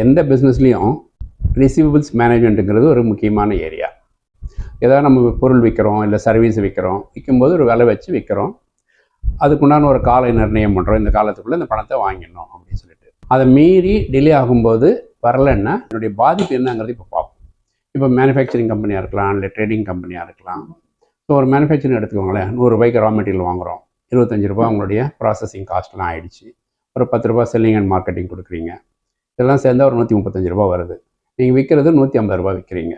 எந்த பிஸ்னஸ்லேயும் ரிசீவபிள்ஸ் மேனேஜ்மெண்ட்டுங்கிறது ஒரு முக்கியமான ஏரியா. ஏதாவது நம்ம பொருள் விற்கிறோம், இல்லை சர்வீஸ் விற்கும்போது ஒரு விலை வச்சு விற்கிறோம். அதுக்குண்டான ஒரு கால நிர்ணயம் பண்ணுறோம், இந்த காலத்துக்குள்ளே இந்த பணத்தை வாங்கிடணும் அப்படின்னு சொல்லிட்டு. அதை மீறி டிலே ஆகும்போது வரலைன்னா என்னுடைய பாதிப்பு என்னங்கிறது இப்போ பார்ப்போம். இப்போ மேனுஃபேக்சரிங் கம்பெனியாக இருக்கலாம், இல்லை ட்ரேடிங் கம்பெனியாக இருக்கலாம். ஸோ ஒரு மேனுஃபேக்சரிங் எடுத்துக்கோங்களேன், 100 ரூபாய்க்கு ரா மெட்டீரியல் வாங்குகிறோம், 25 ரூபா உங்களுடைய ப்ராசஸிங் காஸ்ட்லாம் ஆகிடுச்சு. ஒரு 10 ரூபா செல்லிங் அண்ட் மார்க்கெட்டிங் கொடுக்குறீங்க, இதெல்லாம் சேர்ந்தால் ஒரு 135 ரூபா வருது. நீங்கள் விற்கிறது 150 ரூபா விற்கிறீங்க.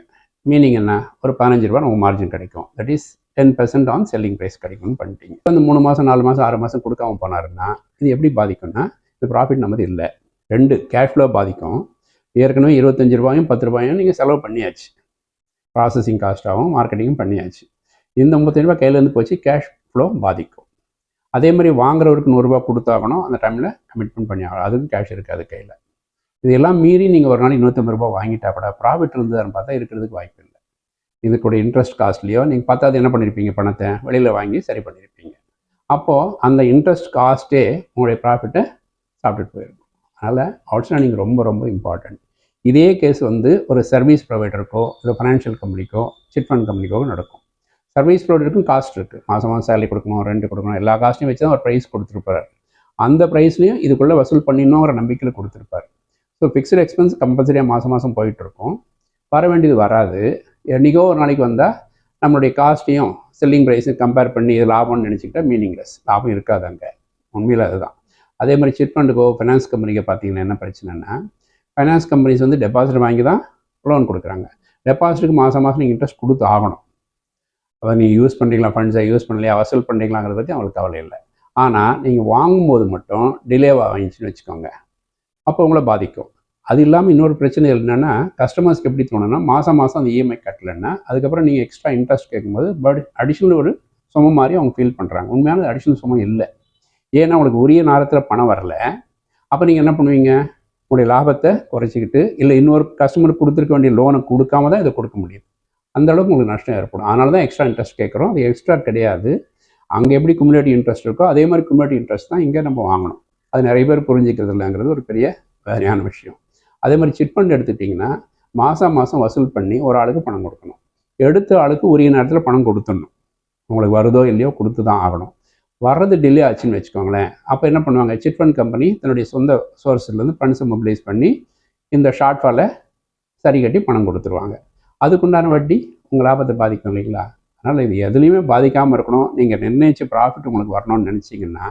மீனிங் என்ன, ஒரு 15 ரூபா நமக்கு மார்ஜின் கிடைக்கும். That is 10% on selling price கிடைக்கும்னு பண்ணிட்டீங்க. இப்போ இந்த 3 மாதம் 4 மாதம் 6 மாதம் கொடுக்காம போனாருன்னா இது எப்படி பாதிக்கும்னா, இது ப்ராஃபிட் நமது இல்லை. 2 கேஷ் ஃப்ளோ பாதிக்கும். ஏற்கனவே 25 ரூபாயும் 10 ரூபாயும் நீங்கள் செலவு பண்ணியாச்சு, ப்ராசஸிங் காஸ்ட்டாகவும் மார்க்கெட்டிங்கும் பண்ணியாச்சு. இந்த 35 ரூபா கையிலேருந்து போச்சு, கேஷ் ஃப்ளோ பாதிக்கும். அதே மாதிரி வாங்குறவருக்கு 100 ரூபா கொடுத்தாகணும், அந்த டைமில் கமிட்மெண்ட் பண்ணி ஆகணும், அதுக்கும் கேஷ் இருக்காது கையில். இதெல்லாம் மீறி நீங்கள் ஒரு நாளைக்கு 150 ரூபா வாங்கிட்டா கூட ப்ராஃபிட் இருந்ததுன்னு பார்த்தா இருக்கிறதுக்கு வாய்ப்பு இல்லை. இது கூட இன்ட்ரெஸ்ட் காஸ்ட்லையோ நீங்கள் பார்த்தாது என்ன பண்ணியிருப்பீங்க, பணத்தை வெளியில் வாங்கி சரி பண்ணியிருப்பீங்க. அப்போது அந்த இன்ட்ரெஸ்ட் காஸ்ட்டே உங்களுடைய ப்ராஃபிட்டை சாப்பிட்டுட்டு போயிருக்கும். அதனால் அவுட்ஸ்டாண்டிங் ரொம்ப ரொம்ப இம்பார்ட்டன்ட். இதே கேஸ் ஒரு சர்வீஸ் ப்ரொவைடருக்கோ இல்லை ஃபைனான்ஷியல் கம்பெனிக்கோ சிட் ஃபண்ட் கம்பெனிக்கோ நடக்கும். சர்வீஸ் ப்ரொவைடருக்கும் காஸ்ட் இருக்குது, மாதம் சேலரி கொடுக்கணும், ரெண்ட் கொடுக்கணும், எல்லா காஸ்ட்டையும் வச்சு தான் ஒரு ப்ரைஸ் கொடுத்துருப்பார். அந்த ப்ரைஸ்லையும் இதுக்குள்ளே வசூல் பண்ணிடணுங்கிற நம்பிக்கையில் கொடுத்துருப்பார். ஸோ ஃபிக்ஸ்டு எக்ஸ்பென்ஸ் கம்பல்சரியாக மாதம் போயிட்டுருக்கும், வர வேண்டியது வராது. என்றைக்கோ ஒரு நாளைக்கு வந்தால் நம்மளுடைய காஸ்ட்டையும் செல்லிங் ப்ரைஸையும் கம்பேர் பண்ணி இது லாபம்னு நினச்சிக்கிட்டால் மீனிங்லெஸ், லாபம் இருக்காது அங்கே. உண்மையில் அதுதான். அதே மாதிரி சிட் ஃபண்டுக்கோ ஃபைனான்ஸ் கம்பெனிக்கோ பார்த்தீங்கன்னா என்ன பிரச்சனைனா, ஃபைனான்ஸ் கம்பெனிஸ் டெபாசிட் வாங்கி தான் லோன் கொடுக்குறாங்க. டெபாசிட்டுக்கு மாதம் நீங்கள் இன்ட்ரெஸ்ட் கொடுத்து ஆகணும். அதை நீங்கள் யூஸ் பண்ணுறீங்களா, ஃபண்ட்ஸை யூஸ் பண்ணலையா, வசூல் பண்ணுறீங்களாங்கிறத பற்றி அவங்களுக்கு கவலை இல்லை. ஆனால் நீங்கள் வாங்கும்போது மட்டும் டிலேவாக வாங்கிச்சுன்னு வச்சுக்கோங்க, அப்போ உங்களை பாதிக்கும். அது இல்லாமல் இன்னொரு பிரச்சனை என்னென்னா, கஸ்டமர்ஸ்க்கு எப்படி தோணுன்னா, மாதம் அந்த இஎம்ஐ கட்டலைன்னா அதுக்கப்புறம் நீங்கள் எக்ஸ்ட்ரா இன்ட்ரெஸ்ட் கேட்கும்போது அடிஷ்னல் ஒரு சுமம் மாதிரி அவங்க ஃபீல் பண்ணுறாங்க. உண்மையான அடிஷ்னல் சுமம் இல்லை. ஏன்னா உங்களுக்கு உரிய நேரத்தில் பணம் வரல. அப்போ நீங்கள் என்ன பண்ணுவீங்க, உங்களுடைய லாபத்தை குறைச்சிக்கிட்டு இல்லை இன்னொரு கஸ்டமருக்கு கொடுத்துருக்க வேண்டிய லோனை கொடுக்காம தான் இதை கொடுக்க முடியும். அந்த அளவுக்கு உங்களுக்கு நஷ்டம் ஏற்படும். அதனால தான் எக்ஸ்ட்ரா இன்ட்ரெஸ்ட் கேட்குறோம். அது எக்ஸ்ட்ரா கிடையாது. அங்கே எப்படி குமுலேட்டிவ் இன்ட்ரெஸ்ட் இருக்கோ அதே மாதிரி குமுலேட்டிவ் இன்ட்ரெஸ்ட் தான் இங்கே நம்ம வாங்கணும். அது நிறைய பேர் புரிஞ்சிக்கிறது இல்லைங்கிறது ஒரு பெரிய வேறையான விஷயம். அதே மாதிரி சிட் ஃபண்ட் எடுத்துட்டிங்கன்னா மாதம் வசூல் பண்ணி ஒரு ஆளுக்கு பணம் கொடுக்கணும். எடுத்த ஆளுக்கு உரிய நேரத்தில் பணம் கொடுத்துடணும். உங்களுக்கு வருதோ இல்லையோ கொடுத்து தான் ஆகணும். வர்றது டிலே ஆச்சுன்னு வச்சுக்கோங்களேன், அப்போ என்ன பண்ணுவாங்க, சிட் ஃபண்ட் கம்பெனி தன்னுடைய சொந்த சோர்ஸ்லேருந்து ஃபண்ட்ஸை மொபிலைஸ் பண்ணி இந்த ஷார்ட் ஃபாலை சரி கட்டி பணம் கொடுத்துருவாங்க. அதுக்குண்டான வட்டி உங்கள் லாபத்தை பாதிக்கும் இல்லைங்களா. அதனால் இது எதுலேயுமே பாதிக்காமல் இருக்கணும். நீங்கள் நிர்ணயித்த ப்ராஃபிட் உங்களுக்கு வரணும்னு நினச்சிங்கன்னா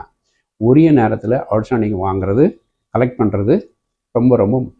உரிய நேரத்தில் அவுட்ஸ்டாண்டிங் வாங்குறது, கலெக்ட் பண்ணுறது ரொம்ப ரொம்ப முக்கியம்.